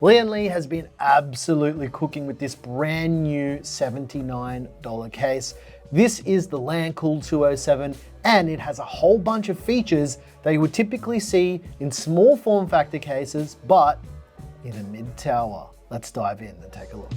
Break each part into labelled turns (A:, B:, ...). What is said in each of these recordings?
A: Lian Li has been absolutely cooking with this brand new $79 case. This is the LAN-cooled 207 and it has a whole bunch of features that you would typically see in small form factor cases, but in a mid-tower. Let's dive in and take a look.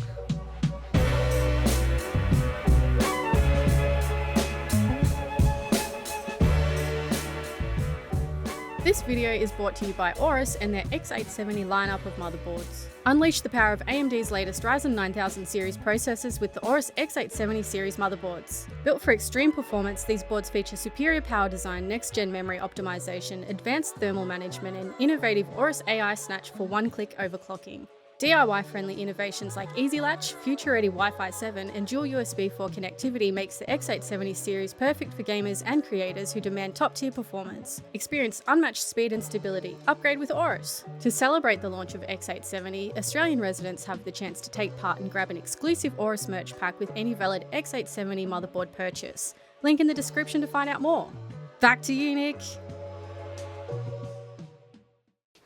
B: This video is brought to you by Aorus and their X870 lineup of motherboards. Unleash the power of AMD's latest Ryzen 9000 series processors with the Aorus X870 series motherboards. Built for extreme performance, these boards feature superior power design, next-gen memory optimization, advanced thermal management, and innovative Aorus AI Snatch for one-click overclocking. DIY-friendly innovations like Easy Latch, future-ready Wi-Fi 7, and dual USB 4 connectivity makes the X870 series perfect for gamers and creators who demand top-tier performance. Experience unmatched speed and stability. Upgrade with Aorus. To celebrate the launch of X870, Australian residents have the chance to take part and grab an exclusive Aorus merch pack with any valid X870 motherboard purchase. Link in the description to find out more. Back to you, Nick.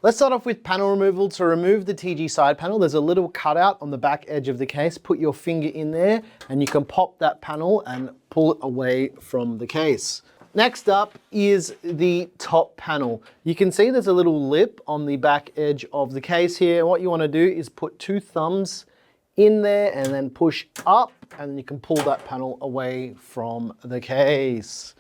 A: Let's start off with panel removal. To remove the TG side panel, there's a little cutout on the back edge of the case. Put your finger in there and you can pop that panel and pull it away from the case. Next up is the top panel. You can see there's a little lip on the back edge of the case here. What you want to do is put two thumbs in there and then push up and you can pull that panel away from the case.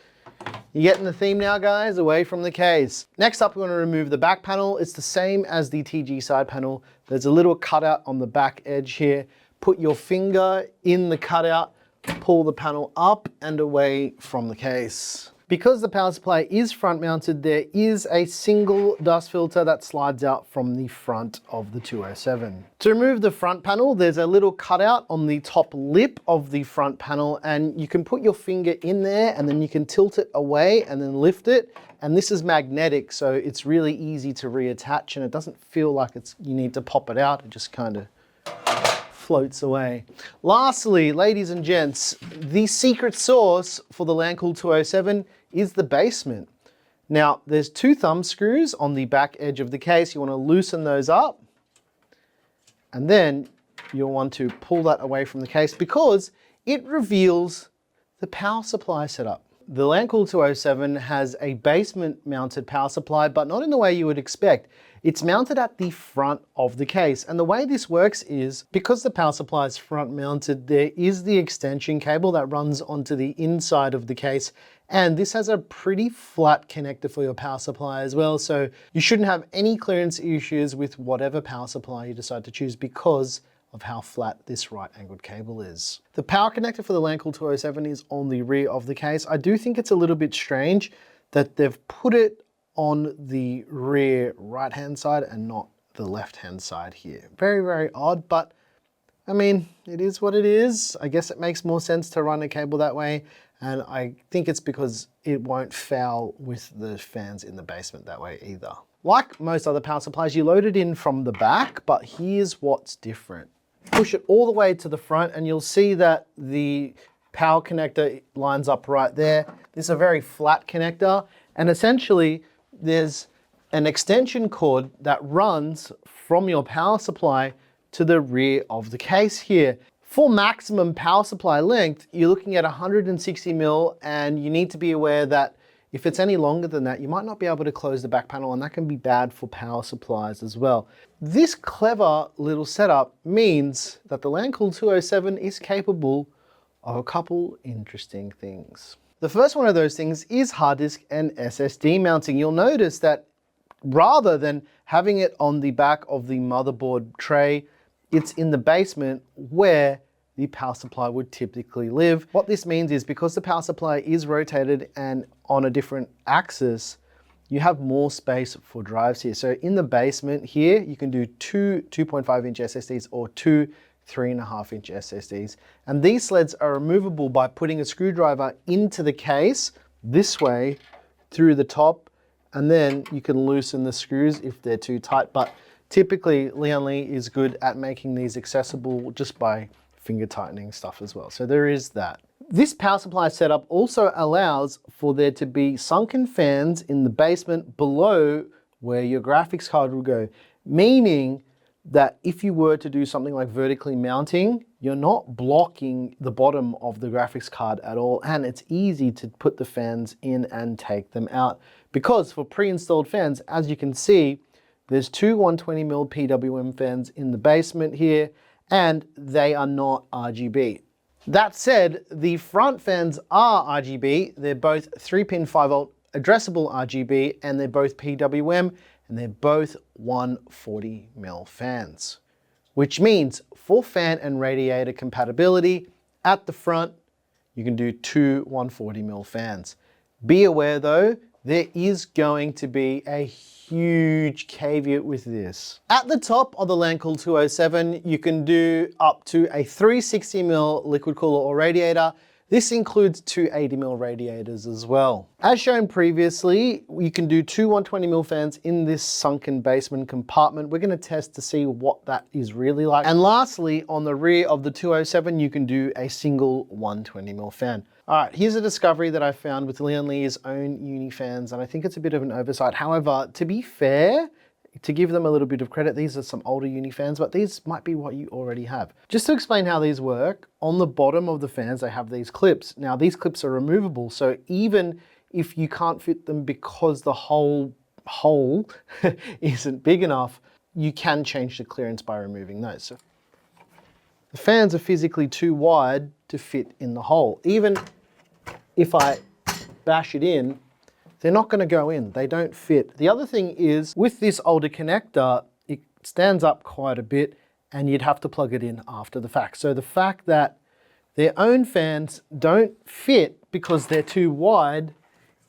A: You getting the theme now, guys? Away from the case. Next up, we're going to remove the back panel. It's the same as the TG side panel. There's a little cutout on the back edge here. Put your finger in the cutout, pull the panel up and away from the case. Because the power supply is front mounted, there is a single dust filter that slides out from the front of the 207. To remove the front panel, there's a little cutout on the top lip of the front panel and you can put your finger in there and then you can tilt it away and then lift it. And this is magnetic, so it's really easy to reattach and it doesn't feel like you need to pop it out. It just kind of floats away. Lastly, ladies and gents, the secret sauce for the LAN-cooled 207 is the basement. Now, there's two thumb screws on the back edge of the case. You want to loosen those up, and then you'll want to pull that away from the case because it reveals the power supply setup. The LAN-cooled 207 has a basement mounted power supply, but not in the way you would expect. It's mounted at the front of the case. And the way this works is, because the power supply is front mounted, there is the extension cable that runs onto the inside of the case. And this has a pretty flat connector for your power supply as well. So you shouldn't have any clearance issues with whatever power supply you decide to choose because of how flat this right angled cable is. The power connector for the LAN-cooled 207 is on the rear of the case. I do think it's a little bit strange that they've put it on the rear right hand side and not the left hand side here. Very, very odd, but I mean, it is what it is. I guess it makes more sense to run a cable that way. And I think it's because it won't foul with the fans in the basement that way either. Like most other power supplies, you load it in from the back, but here's what's different. Push it all the way to the front and you'll see that the power connector lines up right there. This is a very flat connector and essentially there's an extension cord that runs from your power supply to the rear of the case here. For maximum power supply length, you're looking at 160 mil and you need to be aware that if it's any longer than that, you might not be able to close the back panel and that can be bad for power supplies as well. This clever little setup means that the LAN-cooled 207 is capable of a couple interesting things. The first one of those things is hard disk and SSD mounting. You'll notice that rather than having it on the back of the motherboard tray, it's in the basement where the power supply would typically live. What this means is because the power supply is rotated and on a different axis, you have more space for drives here. So in the basement here, you can do two 2.5-inch SSDs or two 3.5-inch SSDs. And these sleds are removable by putting a screwdriver into the case this way through the top, and then you can loosen the screws if they're too tight. But typically, Lian Li is good at making these accessible just by finger tightening stuff as well. So there is that. This power supply setup also allows for there to be sunken fans in the basement below where your graphics card will go, meaning that if you were to do something like vertically mounting, you're not blocking the bottom of the graphics card at all, and it's easy to put the fans in and take them out. Because for pre-installed fans, as you can see, there's two 120mm PWM fans in the basement here, and they are not RGB. That said, the front fans are RGB. They're both 3-pin 5V addressable RGB, and they're both PWM, and they're both 140mm fans. Which means for fan and radiator compatibility, at the front, you can do two 140mm fans. Be aware though, there is going to be a huge caveat with this. At the top of the LAN Cool 207, you can do up to a 360mm liquid cooler or radiator. This includes two 80mm radiators as well. As shown previously, you can do two 120mm fans in this sunken basement compartment. We're gonna test to see what that is really like. And lastly, on the rear of the 207, you can do a single 120mm fan. All right, here's a discovery that I found with Lian Li's own uni fans, and I think it's a bit of an oversight. However, to be fair, to give them a little bit of credit, these are some older uni fans, but these might be what you already have. Just to explain how these work, on the bottom of the fans, they have these clips. Now, these clips are removable, so even if you can't fit them because the whole hole isn't big enough, you can change the clearance by removing those. So the fans are physically too wide to fit in the hole. Even if I bash it in, they're not going to go in, they don't fit. The other thing is, with this older connector, it stands up quite a bit and you'd have to plug it in after the fact. So the fact that their own fans don't fit because they're too wide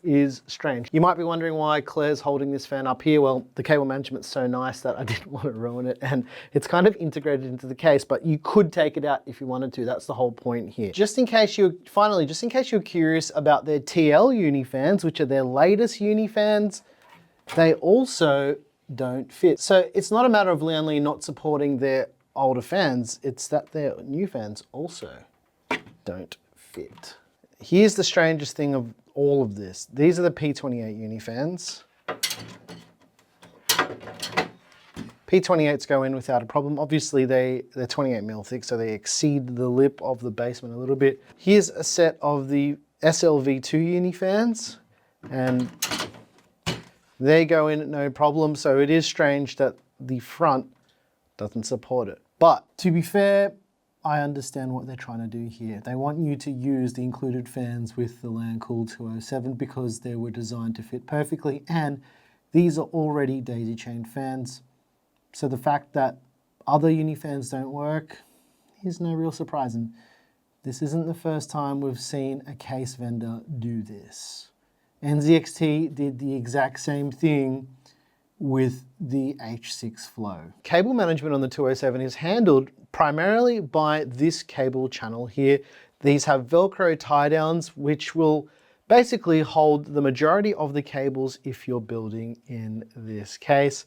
A: is strange. You might be wondering why Claire's holding this fan up here. Well, the cable management's so nice that I didn't want to ruin it, and it's kind of integrated into the case, but you could take it out if you wanted to. That's the whole point here. Just in case you're curious about their TL uni fans, which are their latest uni fans, they also don't fit. So it's not a matter of Lian Li not supporting their older fans, it's that their new fans also don't fit. Here's the strangest thing of all of this. These are the P28 uni fans. P28s go in without a problem. Obviously they're 28mm thick, so they exceed the lip of the basement a little bit. Here's a set of the SLV2 uni fans, and they go in no problem. So it is strange that the front doesn't support it. But to be fair, I understand what they're trying to do here. They want you to use the included fans with the LAN Cool 207 because they were designed to fit perfectly, and these are already daisy chained fans. So the fact that other uni fans don't work is no real surprise. And this isn't the first time we've seen a case vendor do this. NZXT did the exact same thing with the H6 Flow. Cable management on the 207 is handled primarily by this cable channel here. These have Velcro tie downs, which will basically hold the majority of the cables if you're building in this case.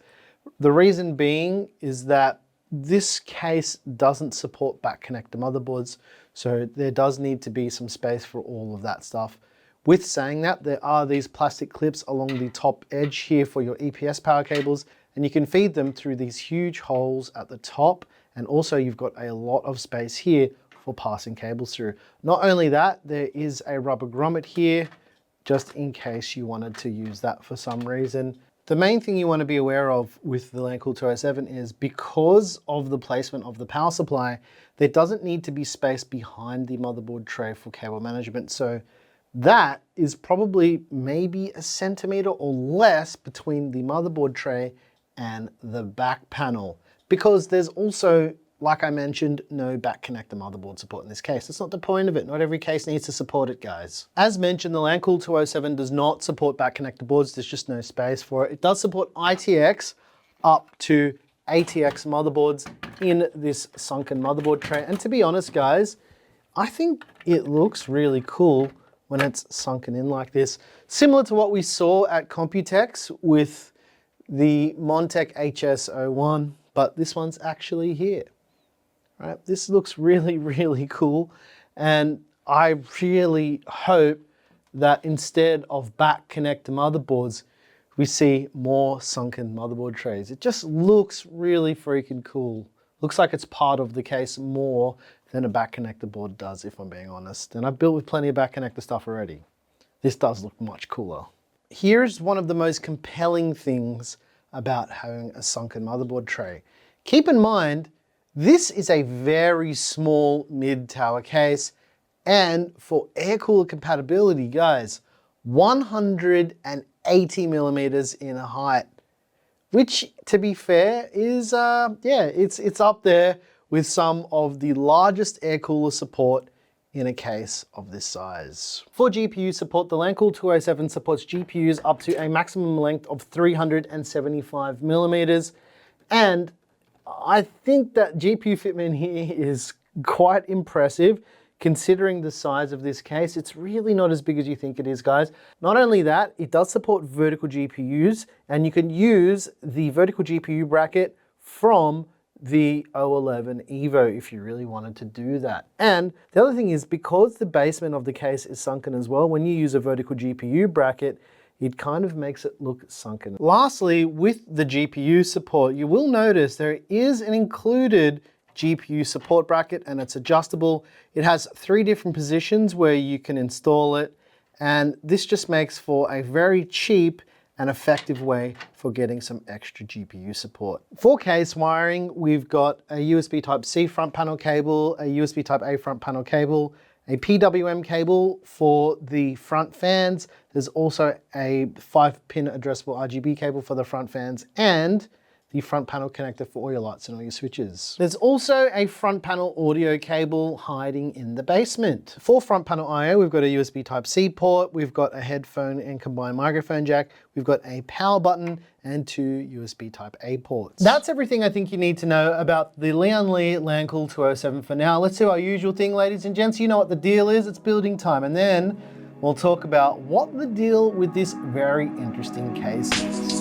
A: The reason being is that this case doesn't support back connector motherboards, so there does need to be some space for all of that stuff. With saying that, there are these plastic clips along the top edge here for your EPS power cables, and you can feed them through these huge holes at the top, and also you've got a lot of space here for passing cables through. Not only that, there is a rubber grommet here, just in case you wanted to use that for some reason. The main thing you want to be aware of with the LAN Cool 207 is because of the placement of the power supply, there doesn't need to be space behind the motherboard tray for cable management. So that is probably maybe a centimeter or less between the motherboard tray and the back panel, because there's also, like I mentioned, no back connector motherboard support in this case. That's not the point of it. Not every case needs to support it, guys. As mentioned, the LAN Cool 207 does not support back connector boards. There's just no space for it. It does support ITX up to ATX motherboards in this sunken motherboard tray. And to be honest, guys, I think it looks really cool when it's sunken in like this. Similar to what we saw at Computex with the Montech HS01, but this one's actually here. Right? This looks really, really cool. And I really hope that instead of back connector motherboards, we see more sunken motherboard trays. It just looks really freaking cool. Looks like it's part of the case more than a back connector board does, if I'm being honest. And I've built with plenty of back connector stuff already. This does look much cooler. Here's one of the most compelling things about having a sunken motherboard tray. Keep in mind, this is a very small mid-tower case, and for air cooler compatibility, guys, 180 millimeters in height, which, to be fair, is it's up there with some of the largest air cooler support in a case of this size. For GPU support, the LANcool 207 supports GPUs up to a maximum length of 375 millimeters, and I think that GPU fitment here is quite impressive considering the size of this case. It's really not as big as you think it is, guys. Not only that, it does support vertical GPUs, and you can use the vertical GPU bracket from the O11 Evo if you really wanted to do that. And the other thing is, because the basement of the case is sunken as well, when you use a vertical GPU bracket, it kind of makes it look sunken. Lastly, with the GPU support, you will notice there is an included GPU support bracket, and it's adjustable. It has 3 different positions where you can install it, and this just makes for a very cheap and effective way for getting some extra GPU support. For case wiring, we've got a USB Type-C front panel cable, a USB Type-A front panel cable, a PWM cable for the front fans. There's also a 5-pin addressable RGB cable for the front fans, and the front panel connector for all your lights and all your switches. There's also a front panel audio cable hiding in the basement. For front panel I/O, we've got a USB Type-C port, we've got a headphone and combined microphone jack, we've got a power button, and 2 USB Type-A ports. That's everything I think you need to know about the Lian Li LANcool 207 for now. Let's do our usual thing, ladies and gents. You know what the deal is, it's building time, and then we'll talk about what the deal with this very interesting case is.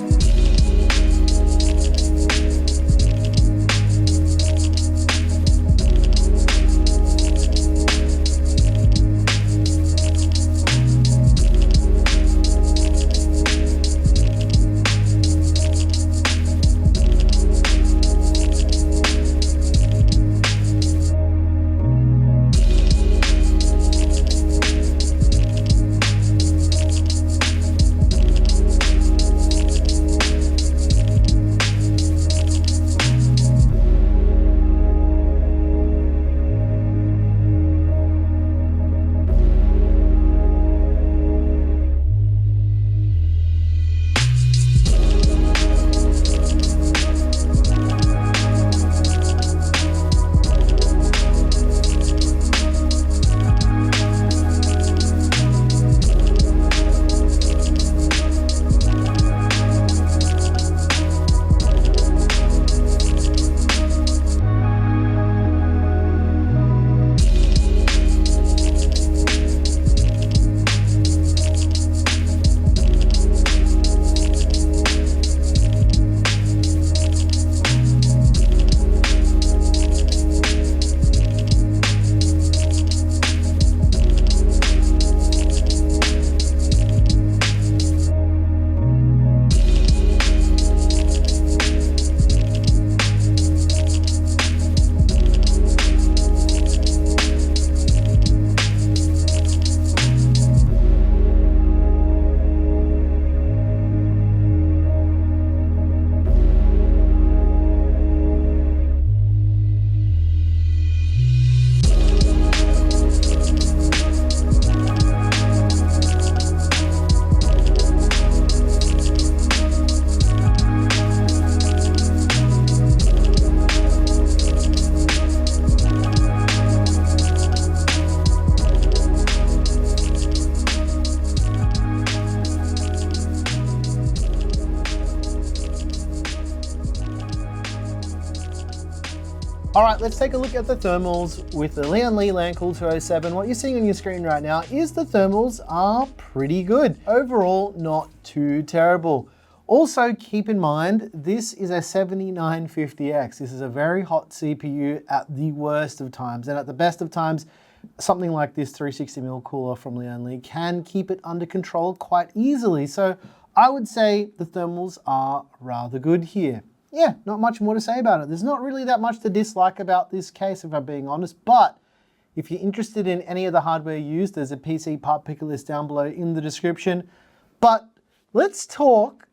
A: All right, let's take a look at the thermals with the Lian Li LANcool 207. What you're seeing on your screen right now is the thermals are pretty good. Overall, not too terrible. Also, keep in mind, this is a 7950X. This is a very hot CPU at the worst of times, and at the best of times, something like this 360mm cooler from Lian Li can keep it under control quite easily. So I would say the thermals are rather good here. Yeah, not much more to say about it. There's not really that much to dislike about this case, if I'm being honest, but if you're interested in any of the hardware used, there's a PCPartPicker list down below in the description. But let's talk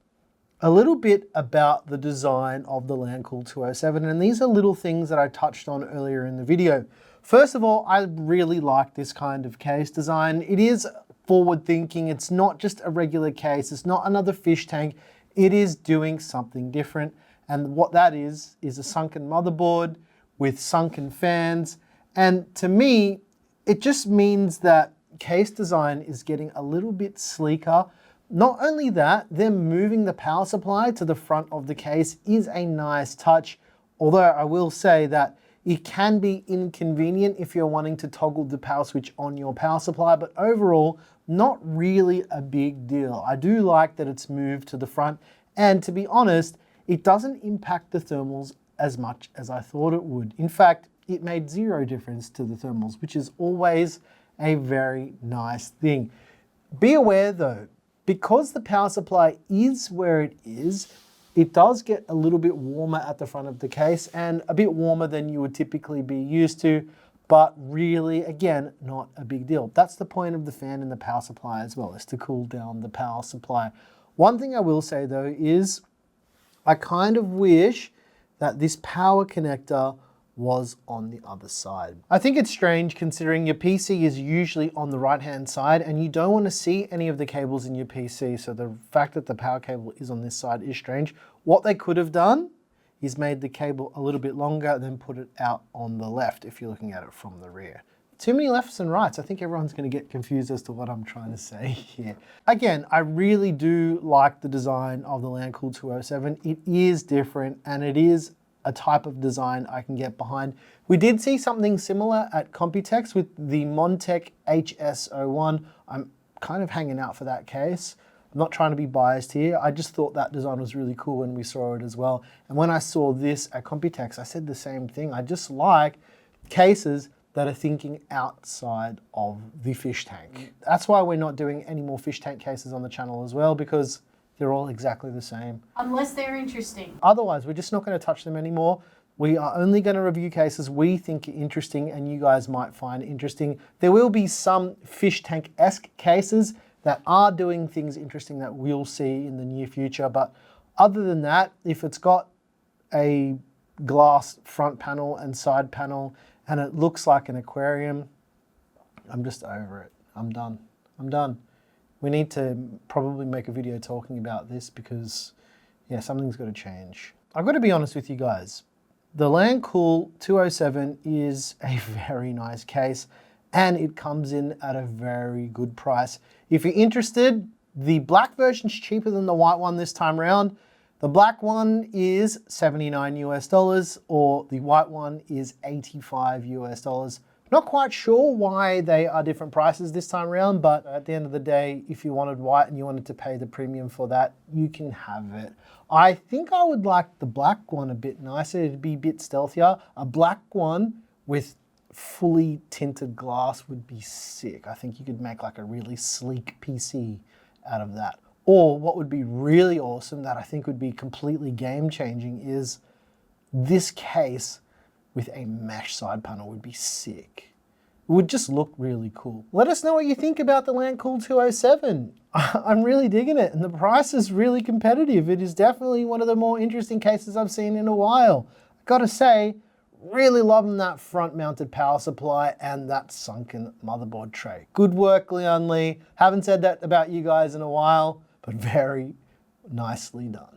A: a little bit about the design of the Lian Li 207, and these are little things that I touched on earlier in the video. First of all, I really like this kind of case design. It is forward thinking. It's not just a regular case. It's not another fish tank. It is doing something different. And what that is a sunken motherboard with sunken fans. And to me, it just means that case design is getting a little bit sleeker. Not only that, them moving the power supply to the front of the case is a nice touch. Although I will say that it can be inconvenient if you're wanting to toggle the power switch on your power supply, but overall, not really a big deal. I do like that it's moved to the front, and to be honest, it doesn't impact the thermals as much as I thought it would. In fact, it made zero difference to the thermals, which is always a very nice thing. Be aware though, because the power supply is where it is, it does get a little bit warmer at the front of the case and a bit warmer than you would typically be used to, but really, again, not a big deal. That's the point of the fan and the power supply as well, is to cool down the power supply. One thing I will say though is I kind of wish that this power connector was on the other side. I think it's strange considering your PC is usually on the right-hand side and you don't want to see any of the cables in your PC. So the fact that the power cable is on this side is strange. What they could have done is made the cable a little bit longer and then put it out on the left if you're looking at it from the rear. Too many lefts and rights. I think everyone's going to get confused as to what I'm trying to say here. Again, I really do like the design of the Lian Li 207. It is different and it is a type of design I can get behind. We did see something similar at Computex with the Montech HS01. I'm kind of hanging out for that case. I'm not trying to be biased here. I just thought that design was really cool when we saw it as well. And when I saw this at Computex, I said the same thing. I just like cases that are thinking outside of the fish tank. That's why we're not doing any more fish tank cases on the channel as well, because they're all exactly the same.
B: Unless they're interesting.
A: Otherwise, we're just not going to touch them anymore. We are only going to review cases we think are interesting and you guys might find interesting. There will be some fish tank-esque cases that are doing things interesting that we'll see in the near future. But other than that, if it's got a glass front panel and side panel and it looks like an aquarium, I'm just over it. I'm done. I'm done. We need to probably make a video talking about this because, yeah, something's got to change. I've got to be honest with you guys. The Lian Li 207 is a very nice case and it comes in at a very good price. If you're interested, the black version's cheaper than the white one this time around. The black one is $79 US or the white one is $85 US. Not quite sure why they are different prices this time around, but at the end of the day, if you wanted white and you wanted to pay the premium for that, you can have it. I think I would like the black one a bit nicer. It'd be a bit stealthier. A black one with fully tinted glass would be sick. I think you could make like a really sleek PC out of that. Or what would be really awesome that I think would be completely game changing is this case with a mesh side panel would be sick. It would just look really cool. Let us know what you think about the Lian Li 207. I'm really digging it and the price is really competitive. It is definitely one of the more interesting cases I've seen in a while. I gotta say, really loving that front mounted power supply and that sunken motherboard tray. Good work, Lian Li. Haven't said that about you guys in a while, but very nicely done.